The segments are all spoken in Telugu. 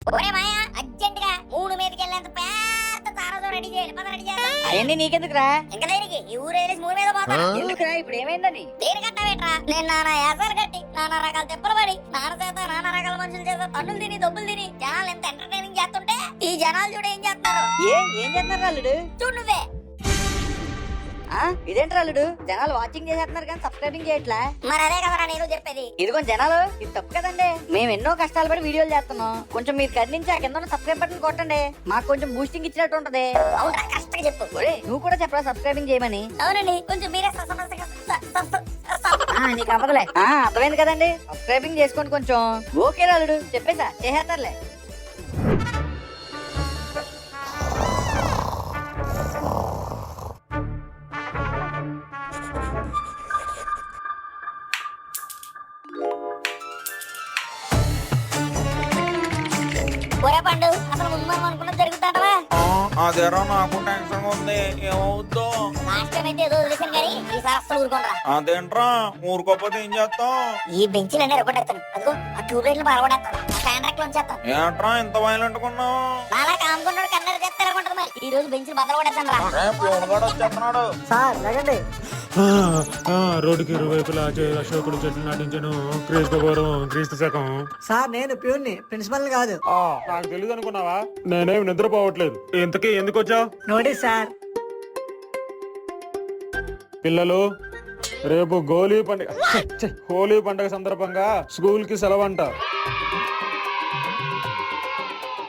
అర్జెంట్ గా 3 మీదకి వెళ్ళేంత పెద్ద తారాజు రెడీ చేయాలి. రెడీ చేద్దాం. అవన్నీ నీకెందుకురా? ఇంకా దేనికి? ఈ ఊరు వేసి 3 మీద పోతా. ఎందుకురా? ఇప్పుడు ఏమైందని? దేని కట్టవేట్రా? నేను నానా యాసాలు కట్టి నానా రకాల తెప్పలు పడి నాన్న చేత నానా రకాల మనుషుల చేత తన్నులు తిని దొబ్బులు తిని జనాలు ఎంత ఎంటర్టైనింగ్ చేస్తుంటే ఈ జనాలు చూడ ఏం చేస్తారు? ఏం చేస్తున్నారు అల్లుడు? చూడు నువ్వే. ఇదేంటి అల్లుడు? జనాలు వాచింగ్ చేసేస్తున్నారు కానీ సబ్స్క్రైబింగ్ చేయట్లా. మరి అదే కదరా నేను చెప్పేది. ఇదిగో జనాలు, ఇది తప్పు కదండి. మేము ఎన్నో కష్టాలు పడి వీడియోలు చేస్తున్నాం. కొంచెం మీరు కదిలించి ఆ కింద సబ్స్క్రైబ్ బటన్ కొట్టండి. మాకు కొంచెం బూస్టింగ్ ఇచ్చినట్టు ఉంటది. అవునరా, కష్టంగా చెప్పు. నువ్వు కూడా చెప్పరా సబ్స్క్రైబింగ్ చేయమని? అవునండి, కొంచెం మీరే నీకు అవ్వదులే. అర్థమైంది కదండి. సబ్స్క్రైబింగ్ చేసుకోండి కొంచెం. ఓకే అల్లుడు, చెప్పేసా చేసేస్తారులే. ఒరే పండు, అసలు ముందు మనం అనుకున్నది జరుగుతాడవా? అదేరా నాకు టెన్షన్ ఉంది. ఏమవుద్దో లాస్ట్ టైం అయితే ఏదో వదిలేసాను కానీ ఈసారి అసలు ఊరుకోనరా. అదేంట్రా ఊరుకోపోతే ఏం చేస్తాం? ఈ బెంచీలన్నీ రెప్పడేస్తాను. అదిగో ఆ ట్యూబ్ లైట్లు బాలపడేస్తాను. ఆ ఫ్యాన్ రెక్కలు ఉంచేస్తాను. ఏంట్రా ఇంత వైలెంట్ కొన్నావు? నాలా కాముకున్నాడు కన్నడ చేస్తారా ఉంటుంది. మరి ఈ రోజు బెంచీలు బద్దలు పడేస్తాను రా. ప్యూన్గాడు వచ్చేస్తున్నాడు. సార్ లేదండి. రోడ్డుకి ఇరువైపులా అశోకుడు చెట్లు నాటించను. క్రీస్తు పూర్వం క్రీస్తు శకం. సార్ నేను ప్యూన్ని, ప్రిన్సిపల్ కాదు. నాకు తెలియదు అనుకున్నావా? నేనేం నిద్రపోవట్లేదు. ఇంతకీ ఎందుకు వచ్చావు? Notice sir. పిల్లలు, రేపు హోలీ పండుగ సందర్భంగా స్కూల్ కి సెలవంట.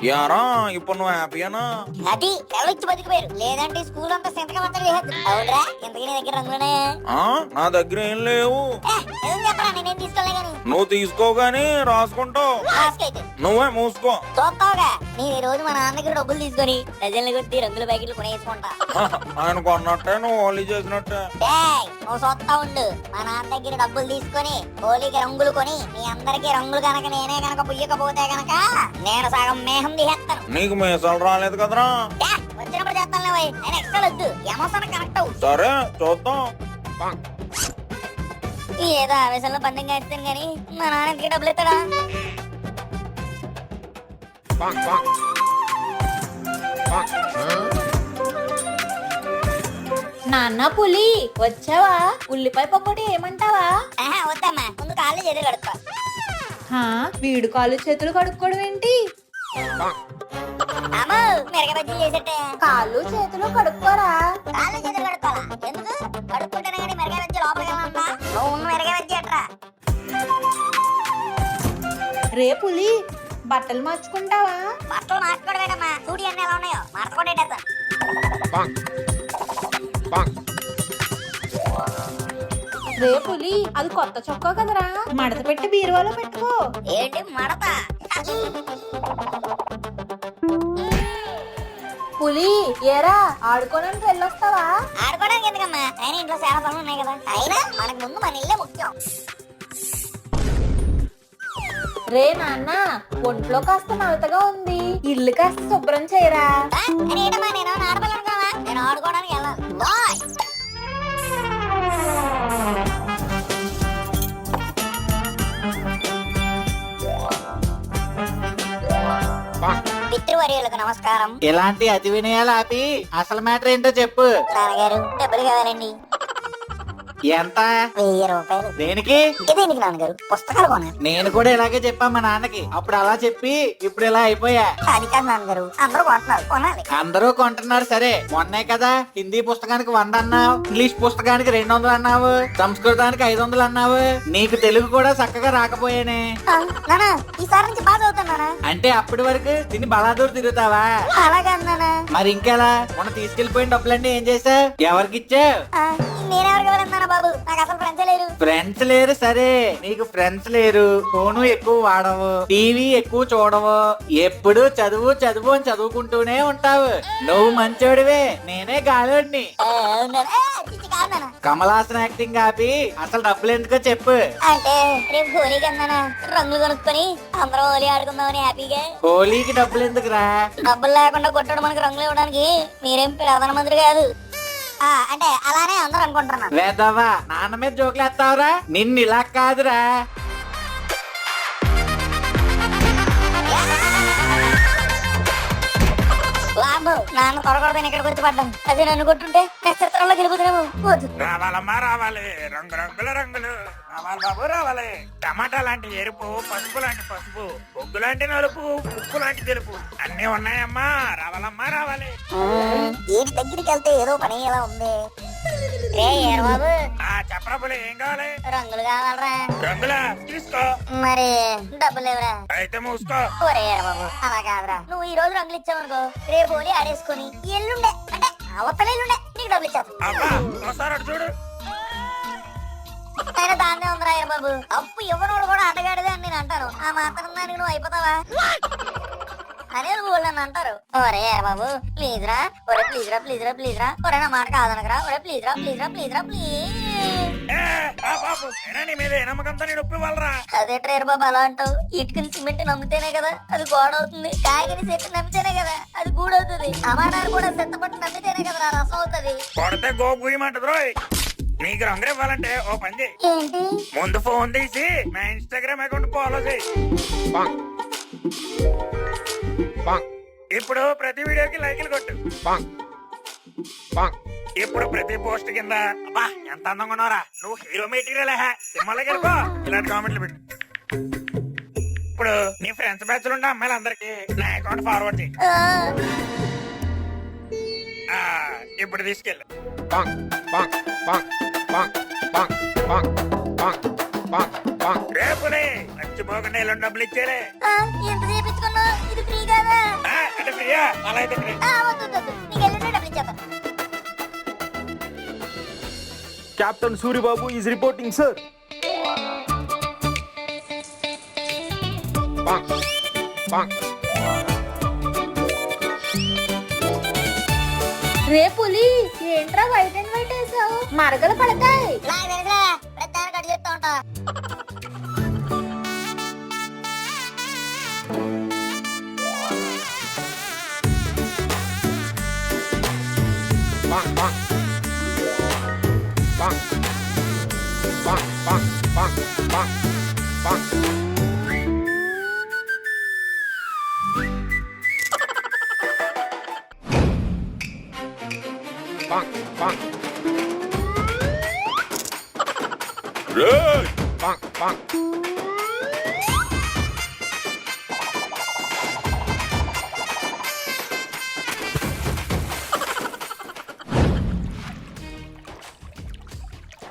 యారా ఇప్పుడు నువ్వు హ్యాపీనా? అది ఎవరిచ్చి బతికిపోయారు. లేదంటే స్కూల్ అంతా సెంటగా మాత్రం చేసేది. అవునరా, ఇంతకీ నీ దగ్గర రంగులనే? నా దగ్గర ఏం లేవు. ఏం చెప్పరా, నేనేం తీసుకోలే గాని. నువ్వు తీసుకోగాని రాసుకుంటావు. రాసుకైతే నువ్వే మూసుకో. చూస్తావుగా, నీ ఈ రోజు మా నాన్న దగ్గర డబ్బులు తీసుకొని ప్రజల్ని కొట్టి రంగుల ప్యాకెట్లు కొనేసుకుంటా. ఆయన కొన్నట్టే నువ్వు హోలీ చేసినట్టే. నువ్వు చూస్తా ఉండు. మా నాన్న దగ్గర డబ్బులు తీసుకొని హోలీకి రంగులు కొని మీ అందరికి రంగులు కనుక నేనే కనుక పుయ్యకపోతే కనుక నేను సగం మేహం తీసేస్తాను. నీకు మీసాలు రాలేదు కదరా? వచ్చినప్పుడు చేస్తాను. ఆయన ఎక్స్ట్రా వద్దు, ఎమోషన్ కనెక్ట్ అవ్వు. సరే చూద్దాం. ఏదో ఆవేశంలో పందెంగా ఇస్తాను గానీ మా నాన్న ఇంటికి డబ్బులు ఇస్తాడా? నాన్న పులి వచ్చావా? ఉల్లిపాయ పకోడీ ఏమంటావా? వద్దమ్మా, ముందు కాళ్ళు చేతులు కడుక్కో. వీడు కాళ్ళు చేతులు కడుక్కోవడం ఏంటి? అమ్మ మెరగ బజ్జీలు చేసేట్టే. కాళ్ళు చేతులు కడుక్కోరా. కాళ్ళు చేతులు కడుక్కోవాలా? ఎందుకు? కడుక్కుంటేనే కానీ మెరగ బజ్జీ లోపలికి వెళ్ళాలంటా. నువ్వు మెరగ బజ్జీ అట్రా. రే పులి, బట్టలు మార్చుకుంటావా? బట్టలు మార్చుకోవడమేనమ్మా. చూడి అన్నీ ఎలా ఉన్నాయో మార్చుకోండి. రే పులి, అది కొత్త చొక్కా కదరా, మడత పెట్టి బీరువాలో పెట్టుకో. ఏంటి మడత? పులి ఏరా, ఆడుకోవడానికి వెళ్ళొస్తావా? ఆడుకోవడానికి ఎందుకమ్మా? అయినా ఇంట్లో చాలా పనులు ఉన్నాయి కదా. అయినా మనకు ముందు మన ఇల్లే ముఖ్యం. రే నాన్న, ఒంట్లో కాస్త నలతగా ఉంది, ఇల్లు కాస్త శుభ్రం చేయరా. నేనమ్మా, నేను ఆడపిల్లనుకోవా? నేను ఆడుకోవడానికి వెళ్ళాలి. బాయ్. పితృవర్యులకు నమస్కారం. ఇలాంటి అతి వినయాలు ఆపి అసలు మ్యాటర్ ఏంటో చెప్పు. నాన్నగారు డబ్బులు కావాలండి. ఎంత? 1000 రూపాయలు. దేనికి? దేనికి నాన్నగారు? పుస్తకాలు కొనాలి. నేను కూడా ఇలాగే చెప్పా మా నాన్నకి. అప్పుడు అలా చెప్పి ఇప్పుడు ఇలా అయిపోయా. అది కాదు నాన్నగారు, అందరూ కొంటున్నారు, కొనాలి. అందరూ కొంటున్నారు సరే. మొన్నే కదా హిందీ పుస్తకానికి 100 అన్నావు, ఇంగ్లీష్ పుస్తకానికి 200 అన్నావు, సంస్కృతానికి 500 అన్నావు. నీకు తెలుగు కూడా చక్కగా రాకపోయానే. నానా, ఈసారి నుంచి బాగా చదువుతాను. అంటే అప్పటి వరకు తిని బలాదూరు తిరుగుతావా? అలాగే అన్నానా? మరి ఇంకెలా? మొన్న తీసుకెళ్లిపోయిన డబ్బులన్నీ ఏం చేసావు? ఎవరికి ఇచ్చావు? నేనెవరికి వెళ్ళన్నానా బాబు? నాకు అసలు ఫ్రెండ్స్ లేరు. ఫ్రెండ్స్ లేరు సరే, నీకు ఫ్రెండ్స్ లేరు, ఫోను ఎక్కువ వాడవు, టీవీ ఎక్కువ చూడవు, ఎప్పుడు చదువు చదువు అని చదువుకుంటూనే ఉంటావు. నువ్వు మంచోడివే, నేనే గాలోడిని. కమలాసన్ యాక్టింగ్ ఆపి అసలు డబ్బులు ఎందుకో చెప్పు. అంటే రేపు హోలీకి అన్నానా రంగులు కొనుక్కొని అందరూ హోలీ ఆడుకుందామని హ్యాపీగా. హోలీకి డబ్బులు ఎందుకురా? డబ్బులు లేకుండా కొట్టడం మనకి రంగులు ఇవ్వడానికి మీరేం ప్రధానమంత్రి కాదు. అంటే అలానే అందరూ అనుకుంటున్నారు. వేదవా, నాన్న మీద జోకులు వేస్తావురా? నిన్ను ఇలా కాదురా. అమ్మో నాన్న కొరకూడదని ఇక్కడికి వచ్చి పడ్డాం. అదే నన్ను కొట్టుంటే నక్షత్రంలో గెలుపుతున్నాము. వద్దు. రావాలమ్మా రావాలి, రంగు రంగుల రంగులు రావాలి బాబు రావాలి. టమాటా లాంటి ఎరుపు, పసుపు లాంటి పసుపు, బొగ్గు లాంటి నలుపు, ఉప్పు లాంటి తెలుపు అన్నీ ఉన్నాయమ్మా. రావాలమ్మా రావాలి. ఏంటి దగ్గరికి వెళ్తే ఏదో పని ఎలా ఉంది. రే ఏరు బాబు చెప్పరా పులి, ఏం కావాలి? రంగులు కావాలరా. రంగులా తీసుకో. మరి డబ్బులు లేవురా. అయితే మూసుకో. ఒరే ఏరు బాబు అలా కాదురా. నువ్వు ఈ రోజు రంగులు ఇచ్చావనుకో రేపు హోలీ ఆడేసుకుని ఎల్లుండే అంటే అవతల ఎల్లుండే నీకు డబ్బులు ఇచ్చాను. అబ్బా ఒకసారి అటు చూడు. అయినా దాన్నే ఉందిరా ఏరు బాబు. అప్పు ఇవ్వనోడు కూడా అడ్డగాడిదే అని నేను అంటాను. ఆ మాత్రం దానికి నువ్వు అయిపోతావా అనే నువ్వు నన్ను అంటారు. ఒరే ఏరు బాబు ప్లీజ్ రా. ఒరే ప్లీజ్ రా ప్లీజ్ రా ప్లీజ్ రా. ఒరే నా మాట కాదనకరా. ఒరే ప్లీజ్ రా ప్లీజ్ రా ప్లీజ్ రా ప్లీజ్. బాబు నీ మీద ఏ నమ్మకంతో నేను ఒప్పి వాళ్ళరా. అదే ట్రేర్ బాబు అలా అంటావు. ఇటుకని సిమెంట్ నమ్మితేనే కదా అది గోడ అవుతుంది. కాయగని చెట్టు నమ్మితేనే కదా అది గూడవుతుంది. టమాటాలు కూడా సెత్తపట్టు నమ్మితేనే కదా రసం అవుతుంది. కొడితే గోపు గుయ్యమంటది రోయ్. నీకు రంగులు ఇవ్వాలంటే ఓ పని చేయి. ఏంటి? ముందు ఫోన్ తీసి నా ఇన్స్టాగ్రామ్ అకౌంట్ ఫాలో చేయి. ఇప్పుడు ప్రతి వీడియోకి లైకులు కొట్టు. ఇప్పుడు ప్రతి పోస్ట్ కింద అబ్బా ఎంత అందంగా ఉన్నారా, నువ్వు హీరో మెటీరియల్ సినిమాలోకి వెళ్ళిపో ఇలాంటి కామెంట్లు పెట్టు. ఇప్పుడు నీ ఫ్రెండ్స్ బ్యాచ్ లో ఉన్న అమ్మాయిలందరికీ నా అకౌంట్ ఫార్వర్డ్ చేయి. ఇప్పుడు తీసుకెళ్ళు. రేపునే మర్చిపోకుండా ఇలా డబ్బులు ఇచ్చేలే. ఎంత చేపించుకున్నా ఇది ఫ్రీ కదా? అంటే ఫ్రీయా? అలా అయితే ఫ్రీ. వద్దు నీకు ఎల్లుండే డబ్బులు ఇచ్చేస్తాను. Captain Suribabu is reporting, sir. రే పులి ఏంట్రా వైట్ అండ్ వైట్ వేసావు? మరకలు పడతాయి. నాకు తెలుసురా ప్రతిదానికి అడిగి చెప్తా ఉంటా.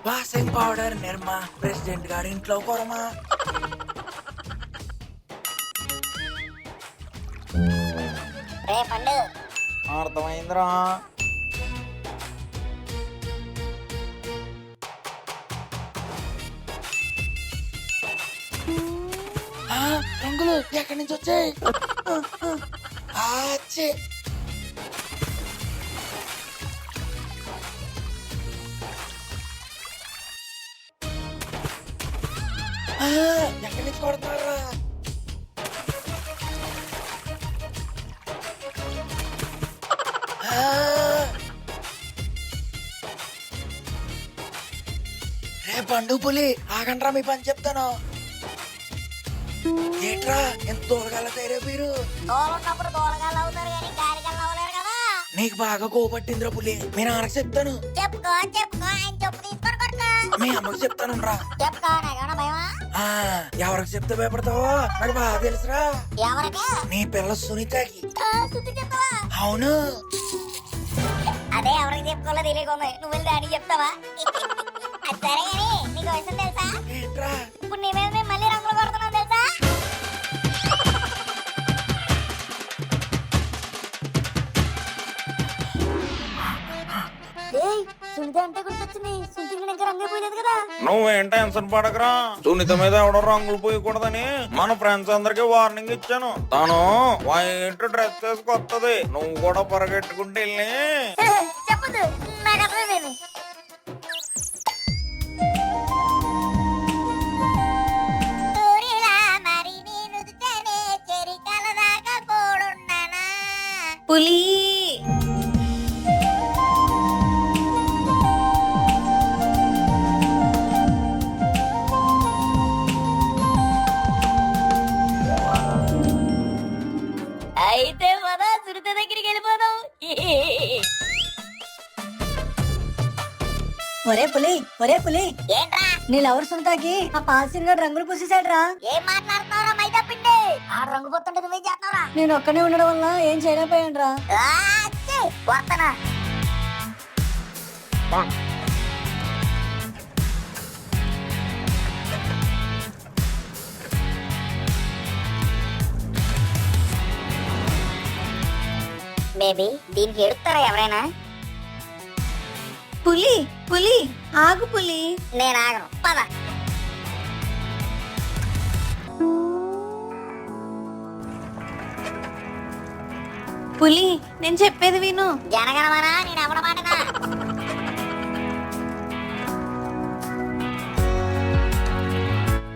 వాషింగ్ పౌడర్ నిర్మా ప్రెసిడెంట్ గారి ఇంట్లో కొరమా. రే పండు అర్థమైందిరా. రంగులు ఎక్కడి నుంచి వచ్చాయి? ఎక్కడి నుంచి కొడుతున్నారా? రే పండు పులి ఆగండ్రా, మీ పని చెప్తాను. ఏట్రా ఎంత దూరగాల తయారే మీరు? తోలున్నప్పుడు దూరగాలు అవుతారు కానీ గాలిగాలు అవ్వలేరు కదా. నీకు బాగా కోపట్టిందిరా పులి. మీ నాన్నకి చెప్తాను. చెప్పుకో ఆయన చెప్పు తీసుకొని కొడుకో. మీ అమ్మకి చెప్తాను రా. చెప్పుకో నాకేమన్నా భయమా? ఎవరికి చెప్తే భయపడతావో నాకు బాగా తెలుసురా. ఎవరికి? నీ పిల్ల సునీతకి. సుత్తి చెప్తావా? అవును. అదే ఎవరికి చెప్పుకోలో తెలియకుండా నువ్వు వెళ్ళి దానికి చెప్తావా? అది సరే గానీ నీకు విషయం తెలుసా? ఏంట్రా? ఇప్పుడు నీ మీద మేము మళ్ళీ రంగులు కొడుతున్నాం తెలుసా? సునీత అంటే గుర్తొచ్చింది. సునీతకి ఇంకా రంగే పోయలేదు కదా. నువ్వేం టెన్షన్ పడకరా. సునీత మీద ఎవడో రంగులు పోయకూడదని మన ఫ్రెండ్స్ అందరికి వార్నింగ్ ఇచ్చాను. తను వైట్ డ్రెస్ వేసుకొత్తది. నువ్వు కూడా పరిగెట్టుకుంటే వెళ్ళి చెప్పదు నాకు అర్థమైంది. పులి అయితే మన సునీత దగ్గరికి వెళ్ళిపోదాం. ఒరే పులి ఏంట్రా నీ లవర్ సునీతకి ఆ పాల్సిన రంగులు పూసేసాడురా. ఏం మాట్లాడుతున్నారా మైదా పిండి? ఆ రంగు పోతుంటే నువ్వేం చేస్తున్నావురా? నేను ఒక్కనే ఉండడం వల్ల ఏం చేయలేకపోయాను రా. వస్తానా? బేబీ దీనికి ఎడుతారా ఎవరైనా? పులి ఆగు పులి. నేను ఆగను, పద. పులి నేను చెప్పేది విను. జనగణమనా నేను ఎవడ మాటనా?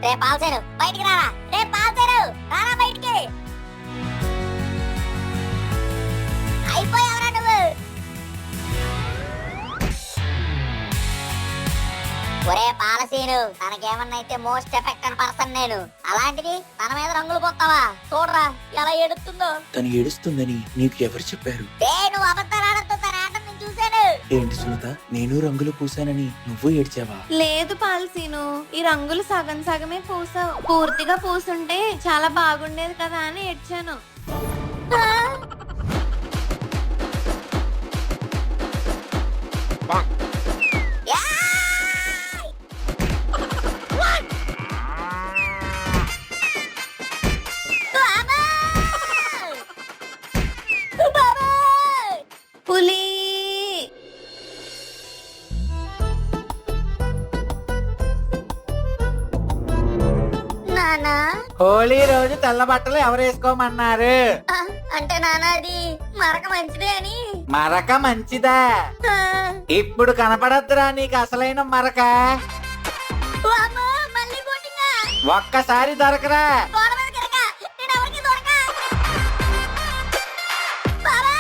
రే పాల్సేరు బయటికి రారా. రే పాల్సేరు రారా బయటికి. అయిపోయావరా నువ్వు. ఒరే పాలసీను, తనకేమన్నా అయితే మోస్ట్ ఎఫెక్టెడ్ పర్సన్ నేను. అలాంటిది తన మీద రంగులు పోతావా? చూడరా ఎలా ఏడుస్తుందో. తను ఏడుస్తుందని నీకు ఎవరు చెప్పారు? నువ్వు అబద్ధాలు ఆడద్దు, తన ఆటం నేను చూశాను. ఏంటి సునీత, నేను రంగులు పూసానని నువ్వు ఏడ్చావా? లేదు పాల్సీను, ఈ రంగులు సగం సగమే పూసావు. పూర్తిగా పూసుంటే చాలా బాగుండేది కదా అని ఏడ్చాను. పులి నానా హోలీ రోజు తెల్ల బట్టలు ఎవరు వేసుకోమన్నారు? అంటే నానా అది మరక మంచిదే అని. మరక మంచిదా? ఇప్పుడు కనపడద్దురా నీకు అసలైన మరక. వామ్మో, మళ్ళీ బోటింగా? ఒక్కసారి దొరకరా. గోడ మీద గిరక, నేను ఎవరికి దొరక. బాబా!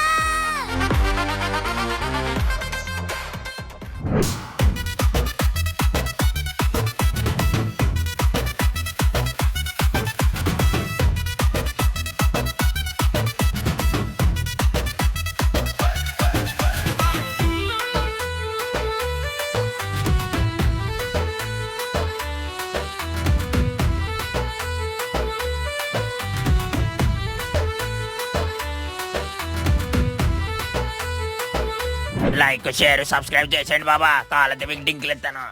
లైక్ షేర్ సబ్స్క్రైబ్ చేసేయండి బాబా. కాళ్ళకి డింకులు ఇస్తాను.